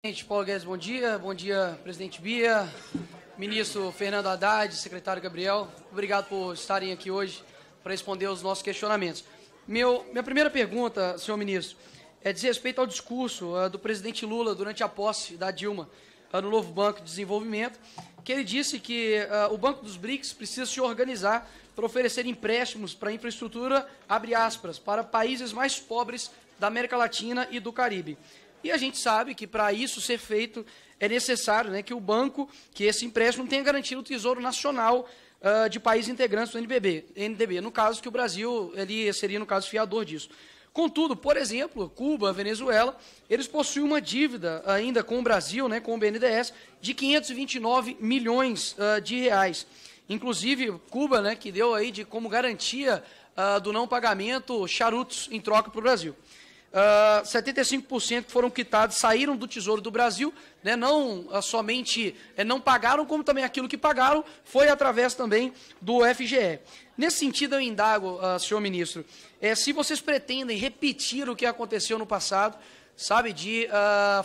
Presidente Paulo Guedes, bom dia. Bom dia, presidente Bia, ministro Fernando Haddad, secretário Gabriel. Obrigado por estarem aqui hoje para responder aos nossos questionamentos. Minha primeira pergunta, senhor ministro, diz respeito ao discurso do presidente Lula durante a posse da Dilma no novo Banco de Desenvolvimento, que ele disse que o Banco dos BRICS precisa se organizar para oferecer empréstimos para infraestrutura, abre aspas, para países mais pobres da América Latina e do Caribe. E a gente sabe que, para isso ser feito, é necessário, né, que o banco, que esse empréstimo tenha garantido o Tesouro Nacional de países integrantes do NDB. No caso, que o Brasil ele seria, no caso, fiador disso. Contudo, por exemplo, Cuba, Venezuela, eles possuem uma dívida ainda com o Brasil, né, com o BNDES, de 529 milhões de reais. Inclusive, Cuba, né, que deu aí como garantia do não pagamento charutos em troca para o Brasil. 75% que foram quitados saíram do Tesouro do Brasil, né, não somente não pagaram, como também aquilo que pagaram foi através também do FGE. Nesse sentido, eu indago, senhor ministro, se vocês pretendem repetir o que aconteceu no passado, sabe, de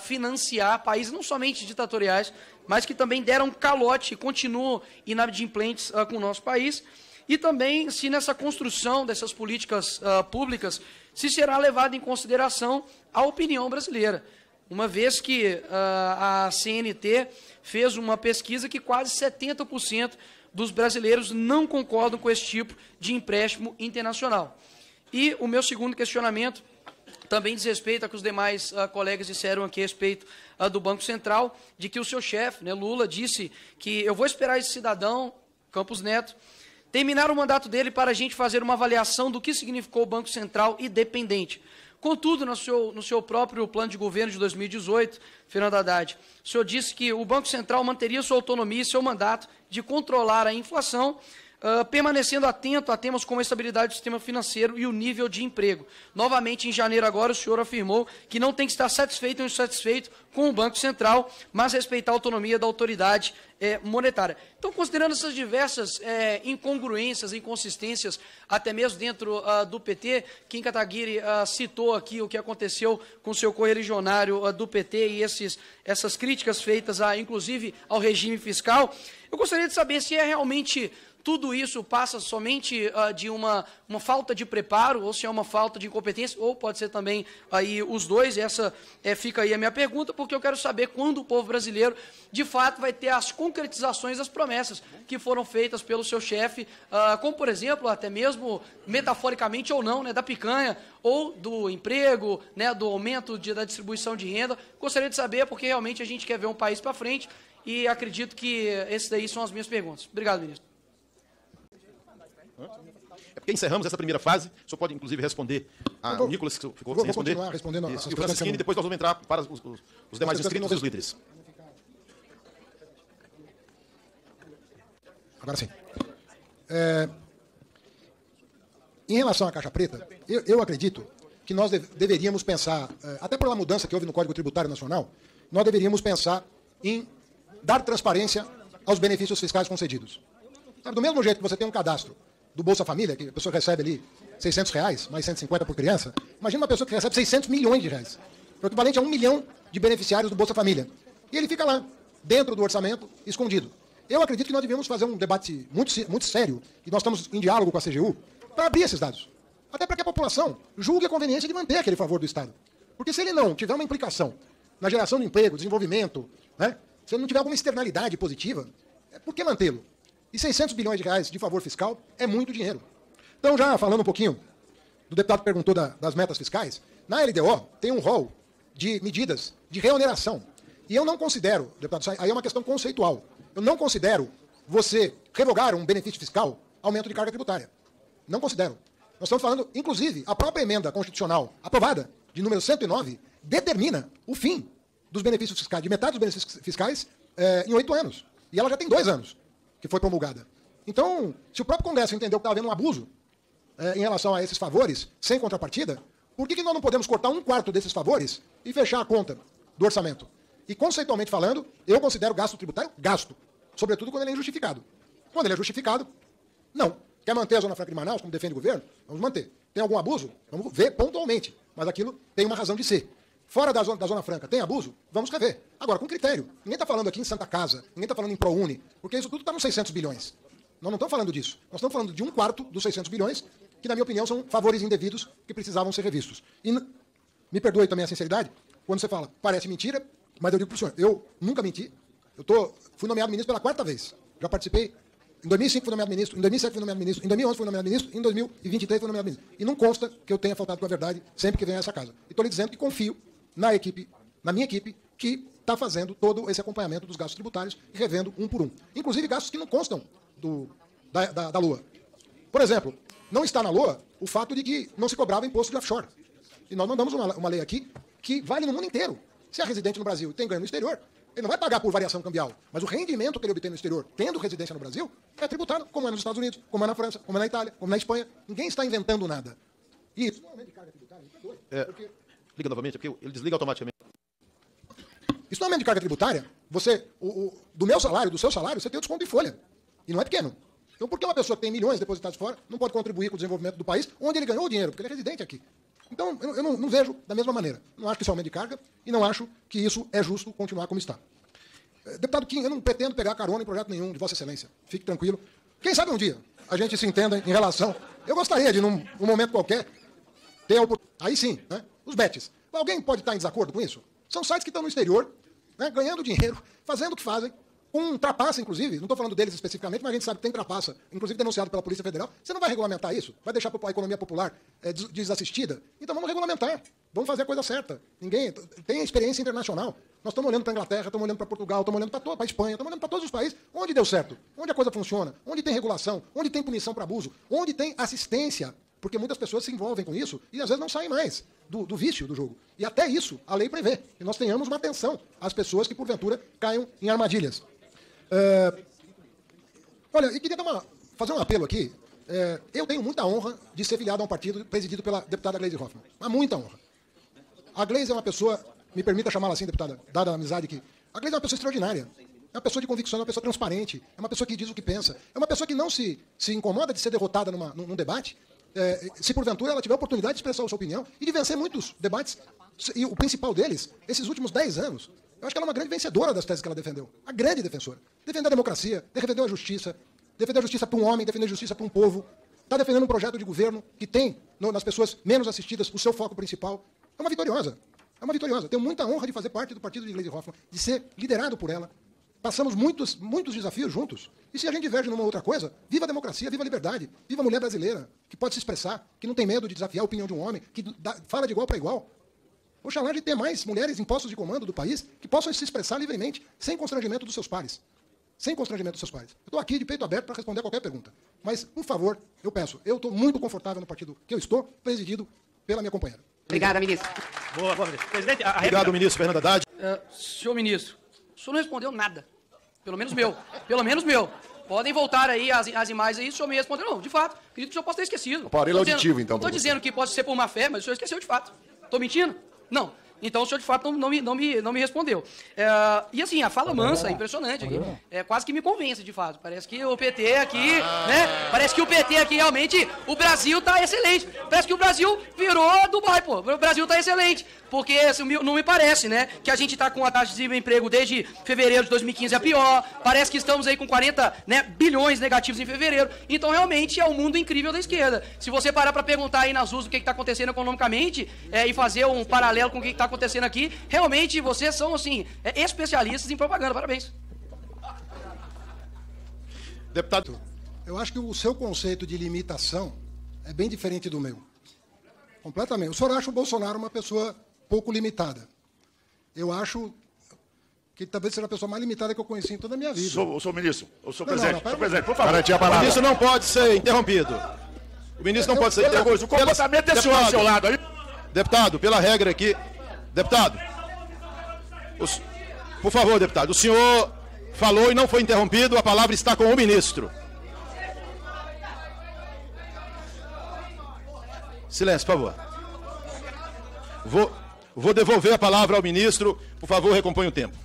financiar países não somente ditatoriais, mas que também deram calote e continuam inadimplentes com o nosso país, e também se nessa construção dessas políticas públicas se será levada em consideração a opinião brasileira, uma vez que a CNT fez uma pesquisa que quase 70% dos brasileiros não concordam com esse tipo de empréstimo internacional. E o meu segundo questionamento também diz respeito ao que os demais colegas disseram aqui a respeito do Banco Central, de que o seu chefe, né, Lula, disse que eu vou esperar esse cidadão, Campos Neto, terminar o mandato dele para a gente fazer uma avaliação do que significou o Banco Central independente. Contudo, no seu próprio plano de governo de 2018, Fernando Haddad, o senhor disse que o Banco Central manteria sua autonomia e seu mandato de controlar a inflação, permanecendo atento a temas como a estabilidade do sistema financeiro e o nível de emprego. Novamente, em janeiro agora, o senhor afirmou que não tem que estar satisfeito ou insatisfeito com o Banco Central, mas respeitar a autonomia da autoridade monetária. Então, considerando essas diversas incongruências, inconsistências, até mesmo dentro do PT, Kim Kataguiri citou aqui o que aconteceu com o seu correligionário do PT e essas críticas feitas, inclusive, ao regime fiscal, eu gostaria de saber se realmente tudo isso passa somente de uma falta de preparo, ou se é uma falta de incompetência, ou pode ser também aí os dois. Essa fica aí a minha pergunta, porque eu quero saber quando o povo brasileiro, de fato, vai ter as concretizações das promessas que foram feitas pelo seu chefe, como, por exemplo, até mesmo metaforicamente ou não, né, da picanha, ou do emprego, né, do aumento da distribuição de renda. Gostaria de saber, porque realmente a gente quer ver um país para frente, e acredito que esses daí são as minhas perguntas. Obrigado, ministro. É porque encerramos essa primeira fase. O senhor pode, inclusive, responder a Nicolas, que ficou sem responder. Continuar respondendo isso, e o Francisquini, e depois nós vamos entrar para os demais inscritos e os líderes. Agora sim. Em relação à caixa preta, eu acredito que nós deveríamos pensar, até pela mudança que houve no Código Tributário Nacional, nós deveríamos pensar em dar transparência aos benefícios fiscais concedidos. Do mesmo jeito que você tem um cadastro do Bolsa Família, que a pessoa recebe ali R$600, mais 150 por criança, imagina uma pessoa que recebe 600 milhões de reais, o equivalente a 1 milhão de beneficiários do Bolsa Família. E ele fica lá, dentro do orçamento, escondido. Eu acredito que nós devemos fazer um debate muito sério, e nós estamos em diálogo com a CGU, para abrir esses dados. Até para que a população julgue a conveniência de manter aquele favor do Estado. Porque se ele não tiver uma implicação na geração de emprego, desenvolvimento, né, se ele não tiver alguma externalidade positiva, por que mantê-lo? E 600 bilhões de reais de favor fiscal é muito dinheiro. Então, já falando um pouquinho, do deputado que perguntou das metas fiscais, na LDO tem um rol de medidas de reoneração. E eu não considero, deputado, aí é uma questão conceitual, eu não considero você revogar um benefício fiscal aumento de carga tributária. Não considero. Nós estamos falando, inclusive, a própria emenda constitucional aprovada, de número 109, determina o fim dos benefícios fiscais, de metade dos benefícios fiscais, em 8 anos. E ela já tem 2 anos que foi promulgada. Então, se o próprio Congresso entendeu que estava havendo um abuso em relação a esses favores, sem contrapartida, por que nós não podemos cortar 1/4 desses favores e fechar a conta do orçamento? E, conceitualmente falando, eu considero gasto tributário gasto, sobretudo quando ele é injustificado. Quando ele é justificado, não. Quer manter a Zona Franca de Manaus, como defende o governo? Vamos manter. Tem algum abuso? Vamos ver pontualmente. Mas aquilo tem uma razão de ser. fora da Zona Franca tem abuso, vamos rever. Agora, com critério. Ninguém está falando aqui em Santa Casa, ninguém está falando em ProUni, porque isso tudo está nos 600 bilhões. Nós não estamos falando disso. Nós estamos falando de 1/4 dos 600 bilhões, que, na minha opinião, são favores indevidos que precisavam ser revistos. E me perdoe também a sinceridade, quando você fala, parece mentira, mas eu digo para o senhor, eu nunca menti. Fui nomeado ministro pela 4ª vez. Já participei. Em 2005 fui nomeado ministro, em 2007 fui nomeado ministro, em 2011 fui nomeado ministro, em 2023 fui nomeado ministro. E não consta que eu tenha faltado com a verdade sempre que venho a essa casa. E estou lhe dizendo que confio na minha equipe, que está fazendo todo esse acompanhamento dos gastos tributários e revendo um por um. Inclusive gastos que não constam da LOA. Por exemplo, não está na LOA o fato de que não se cobrava imposto de offshore. E nós mandamos uma lei aqui que vale no mundo inteiro. Se é residente no Brasil e tem ganho no exterior, ele não vai pagar por variação cambial, mas o rendimento que ele obtém no exterior, tendo residência no Brasil, é tributado, como é nos Estados Unidos, como é na França, como é na Itália, como na Espanha. Ninguém está inventando nada. E isso não aumenta de carga tributária, porque... Liga novamente, porque ele desliga automaticamente. Isso não é aumento de carga tributária. Você, do meu salário, do seu salário, você tem o desconto em folha. E não é pequeno. Então, por que uma pessoa que tem milhões depositados fora não pode contribuir com o desenvolvimento do país onde ele ganhou o dinheiro? Porque ele é residente aqui. Então, eu não vejo da mesma maneira. Não acho que isso é aumento de carga e não acho que isso é justo continuar como está. Deputado Kim, eu não pretendo pegar carona em projeto nenhum de Vossa Excelência. Fique tranquilo. Quem sabe um dia a gente se entenda em relação... Eu gostaria de, num momento qualquer, ter a oportunidade... Aí sim, né? Os bets. Alguém pode estar em desacordo com isso? São sites que estão no exterior, né, ganhando dinheiro, fazendo o que fazem, com trapaça, inclusive. Não estou falando deles especificamente, mas a gente sabe que tem trapaça, inclusive denunciado pela Polícia Federal. Você não vai regulamentar isso? Vai deixar a economia popular desassistida? Então vamos regulamentar. Vamos fazer a coisa certa. Ninguém tem experiência internacional. Nós estamos olhando para a Inglaterra, estamos olhando para Portugal, estamos olhando para a Espanha, estamos olhando para todos os países. Onde deu certo? Onde a coisa funciona? Onde tem regulação? Onde tem punição para abuso? Onde tem assistência? Porque muitas pessoas se envolvem com isso e às vezes não saem mais do vício do jogo. E até isso a lei prevê. Que nós tenhamos uma atenção às pessoas que, porventura, caiam em armadilhas. Olha, eu queria fazer um apelo aqui. Eu tenho muita honra de ser filiado a um partido presidido pela deputada Gleisi Hoffmann. Mas muita honra. A Gleisi é uma pessoa, me permita chamá-la assim, deputada, dada a amizade que... A Gleisi é uma pessoa extraordinária. É uma pessoa de convicção, é uma pessoa transparente, é uma pessoa que diz o que pensa. É uma pessoa que não se incomoda de ser derrotada num debate. Se porventura ela tiver a oportunidade de expressar a sua opinião e de vencer muitos debates, e o principal deles, esses últimos 10 anos, eu acho que ela é uma grande vencedora das teses que ela defendeu. A grande defensora. Defendeu a democracia, defendeu a justiça para um homem, defendeu a justiça para um povo. Está defendendo um projeto de governo que tem, nas pessoas menos assistidas, o seu foco principal. É uma vitoriosa. É uma vitoriosa. Tenho muita honra de fazer parte do partido de Gleisi Hoffmann, de ser liderado por ela. Passamos muitos desafios juntos. E se a gente diverge numa outra coisa, viva a democracia, viva a liberdade, viva a mulher brasileira, que pode se expressar, que não tem medo de desafiar a opinião de um homem, que fala de igual para igual. Oxalá de ter mais mulheres em postos de comando do país que possam se expressar livremente, sem constrangimento dos seus pares. Sem constrangimento dos seus pares. Eu estou aqui de peito aberto para responder a qualquer pergunta. Mas, por favor, eu peço, eu estou muito confortável no partido que eu estou, presidido pela minha companheira. Obrigada, ministro. Boa, ministro. Presidente, Obrigado, ministro Fernando Haddad. Senhor ministro, o senhor não respondeu nada. Pelo menos meu. Pelo menos meu. Podem voltar aí as imagens aí, o senhor me respondeu. Não, de fato, acredito que o senhor possa ter esquecido. Aparelho auditivo, então. Não estou dizendo que pode ser por má fé, mas o senhor esqueceu de fato. Estou mentindo? Não. Então o senhor, de fato, não me respondeu. E assim, a fala mansa, impressionante aqui. Quase que me convence, de fato. Parece que o PT aqui, né? Parece que o PT aqui, realmente, o Brasil tá excelente. Parece que o Brasil virou Dubai, pô. O Brasil tá excelente. Porque não me parece, né? Que a gente tá com a taxa de desemprego desde fevereiro de 2015 a pior. Parece que estamos aí com 40 bilhões negativos em fevereiro. Então, realmente, é um mundo incrível da esquerda. Se você parar para perguntar aí nas ruas o que está acontecendo economicamente e fazer um paralelo com o que está acontecendo aqui, realmente vocês são, assim, especialistas em propaganda. Parabéns. Deputado. Eu acho que o seu conceito de limitação é bem diferente do meu. Completamente. O senhor acha o Bolsonaro uma pessoa pouco limitada. Eu acho que talvez seja a pessoa mais limitada que eu conheci em toda a minha vida. Senhor ministro, senhor presidente, por favor. O ministro não pode ser interrompido. O ministro não pode ser interrompido. O comportamento desse homem ao seu lado aí. Deputado, pela regra aqui. Deputado. Por favor, deputado. O senhor falou e não foi interrompido. A palavra está com o ministro. Silêncio, por favor. Vou devolver a palavra ao ministro. Por favor, recompõe o tempo.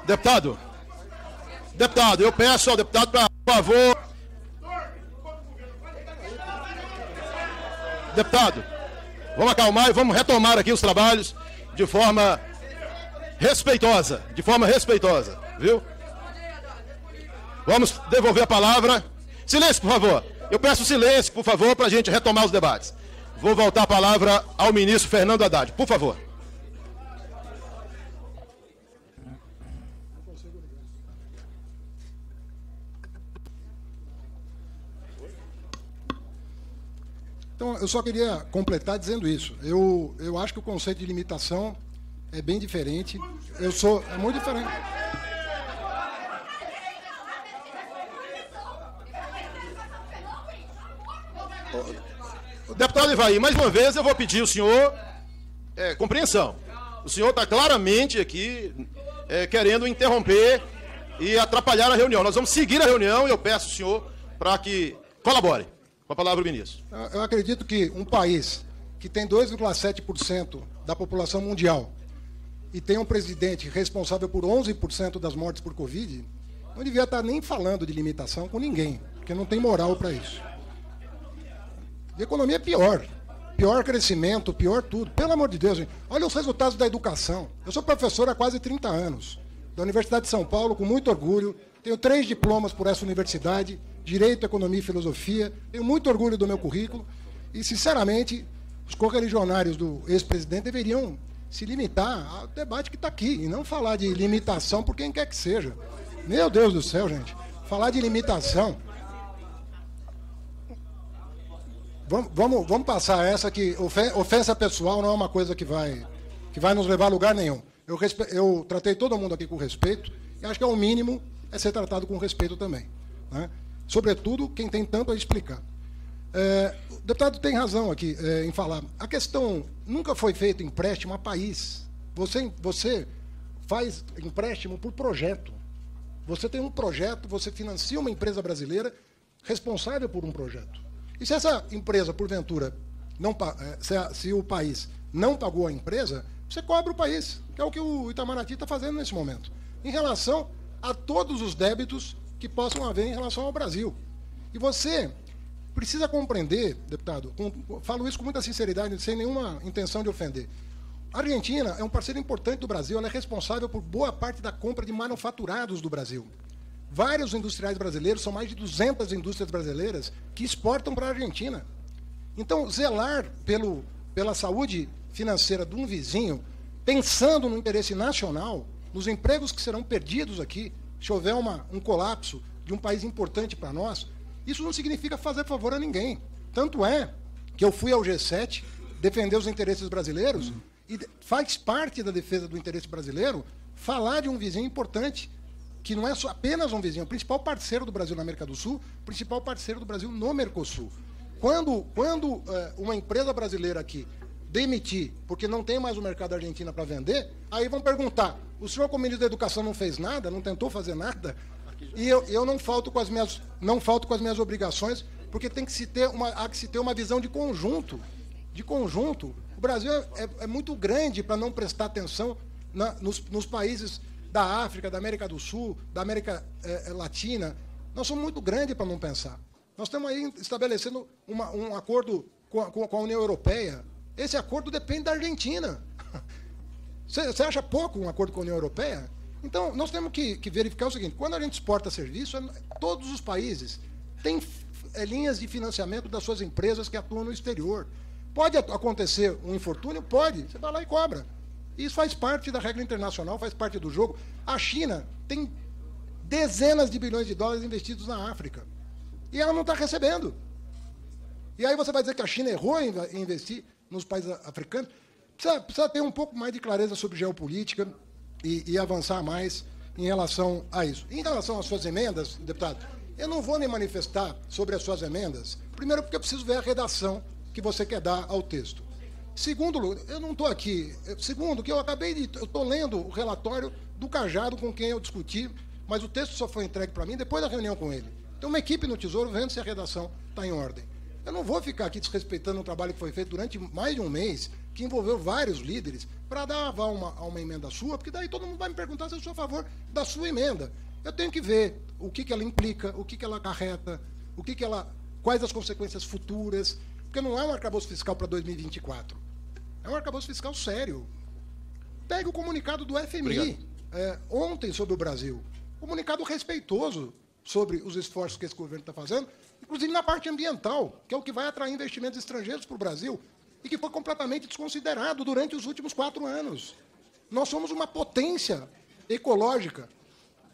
Deputado, Deputado, eu peço ao deputado, por favor... Deputado, vamos acalmar e vamos retomar aqui os trabalhos de forma respeitosa, viu? Vamos devolver a palavra. Silêncio, por favor. Eu peço silêncio, por favor, para a gente retomar os debates. Vou voltar a palavra ao ministro Fernando Haddad, por favor. Então, eu só queria completar dizendo isso. Eu acho que o conceito de limitação é bem diferente. É muito diferente. Deputado Ivaí, mais uma vez eu vou pedir ao senhor compreensão. O senhor está claramente aqui querendo interromper e atrapalhar a reunião. Nós vamos seguir a reunião e eu peço ao senhor para que colabore. Com a palavra o ministro. Eu acredito que um país que tem 2,7% da população mundial e tem um presidente responsável por 11% das mortes por Covid, não devia estar nem falando de limitação com ninguém, porque não tem moral para isso. A economia é pior. Pior crescimento, pior tudo. Pelo amor de Deus, gente. Olha os resultados da educação. Eu sou professor há quase 30 anos, da Universidade de São Paulo, com muito orgulho. Tenho 3 diplomas por essa universidade, Direito, Economia e Filosofia. Tenho muito orgulho do meu currículo. E, sinceramente, os correligionários do ex-presidente deveriam se limitar ao debate que está aqui, e não falar de limitação por quem quer que seja. Meu Deus do céu, gente. Falar de limitação... Vamos passar essa que ofensa pessoal não é uma coisa que vai nos levar a lugar nenhum. Eu tratei todo mundo aqui com respeito e acho que é o mínimo é ser tratado com respeito também, né? Sobretudo quem tem tanto a explicar. O deputado tem razão aqui em falar. A questão nunca foi feito empréstimo a país. Você faz empréstimo por projeto. Você tem um projeto, você financia uma empresa brasileira responsável por um projeto. E se essa empresa, porventura, se o país não pagou a empresa, você cobra o país, que é o que o Itamaraty está fazendo nesse momento, em relação a todos os débitos que possam haver em relação ao Brasil. E você precisa compreender, deputado, falo isso com muita sinceridade, sem nenhuma intenção de ofender. A Argentina é um parceiro importante do Brasil, ela é responsável por boa parte da compra de manufaturados do Brasil. Vários industriais brasileiros, são mais de 200 indústrias brasileiras que exportam para a Argentina. Então, zelar pela saúde financeira de um vizinho, pensando no interesse nacional, nos empregos que serão perdidos aqui, se houver um colapso de um país importante para nós, isso não significa fazer favor a ninguém. Tanto é que eu fui ao G7 defender os interesses brasileiros e faz parte da defesa do interesse brasileiro falar de um vizinho importante, que não é só apenas um vizinho, é o principal parceiro do Brasil na América do Sul, o principal parceiro do Brasil no Mercosul. Quando uma empresa brasileira aqui demitir, porque não tem mais o mercado da Argentina para vender, aí vão perguntar, o senhor, como ministro da Educação, não fez nada, não tentou fazer nada? E eu não falto com as minhas obrigações, porque há que se ter uma visão de conjunto. O Brasil é muito grande para não prestar atenção nos países da África, da América do Sul, da América Latina. Nós somos muito grandes para não pensar. Nós estamos aí estabelecendo um acordo com a União Europeia. Esse acordo depende da Argentina. Você acha pouco um acordo com a União Europeia? Então, nós temos que verificar o seguinte, quando a gente exporta serviço, todos os países têm linhas de financiamento das suas empresas que atuam no exterior. Pode acontecer um infortúnio? Pode. Você vai lá e cobra. Isso faz parte da regra internacional, faz parte do jogo. A China tem dezenas de bilhões de dólares investidos na África. E ela não está recebendo. E aí você vai dizer que a China errou em investir nos países africanos? Precisa ter um pouco mais de clareza sobre geopolítica e avançar mais em relação a isso. Em relação às suas emendas, deputado, eu não vou me manifestar sobre as suas emendas. Primeiro, porque eu preciso ver a redação que você quer dar ao texto. Segundo, eu não estou aqui. Segundo, que eu estou lendo o relatório do Cajado com quem eu discuti, mas o texto só foi entregue para mim depois da reunião com ele. Tem uma equipe no Tesouro vendo se a redação está em ordem. Eu não vou ficar aqui desrespeitando um trabalho que foi feito durante mais de um mês, que envolveu vários líderes, para dar aval a uma emenda sua, porque daí todo mundo vai me perguntar se eu sou a favor da sua emenda. eu tenho que ver o que ela implica, o que ela acarreta, quais as consequências futuras, porque não é um arcabouço fiscal para 2024. É um arcabouço fiscal sério. Pegue o comunicado do FMI ontem sobre o Brasil. Comunicado respeitoso sobre os esforços que esse governo está fazendo, inclusive na parte ambiental, que é o que vai atrair investimentos estrangeiros para o Brasil e que foi completamente desconsiderado durante os últimos 4 anos. Nós somos uma potência ecológica.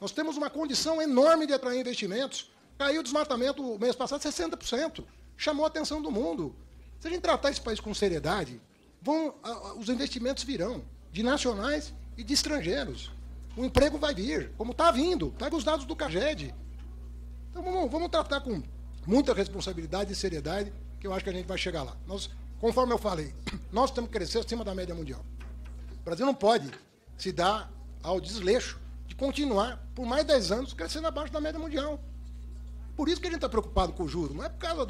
Nós temos uma condição enorme de atrair investimentos. Caiu o desmatamento o mês passado 60%. Chamou a atenção do mundo. Se a gente tratar esse país com seriedade, os investimentos virão, de nacionais e de estrangeiros. O emprego vai vir, como está vindo. Pega os dados do CAGED. Então vamos tratar com muita responsabilidade e seriedade, que eu acho que a gente vai chegar lá. Conforme eu falei, nós temos que crescer acima da média mundial. O Brasil não pode se dar ao desleixo de continuar, por mais 10 anos, crescendo abaixo da média mundial. Por isso que a gente está preocupado com o juro. Não é por causa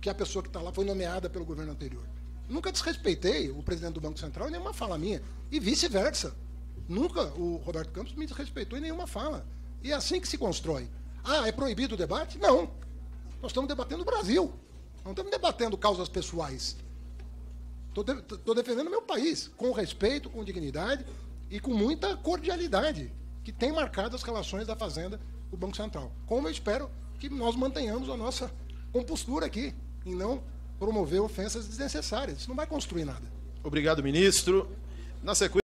que a pessoa que está lá foi nomeada pelo governo anterior. Nunca desrespeitei o presidente do Banco Central em nenhuma fala minha. E vice-versa. Nunca o Roberto Campos me desrespeitou em nenhuma fala. E é assim que se constrói. É proibido o debate? Não. Nós estamos debatendo o Brasil. Não estamos debatendo causas pessoais. Estou defendendo o meu país, com respeito, com dignidade e com muita cordialidade, que tem marcado as relações da Fazenda com o Banco Central. Como eu espero que nós mantenhamos a nossa compostura aqui, em não promover ofensas desnecessárias. Isso não vai construir nada. Obrigado, ministro. Na sequência...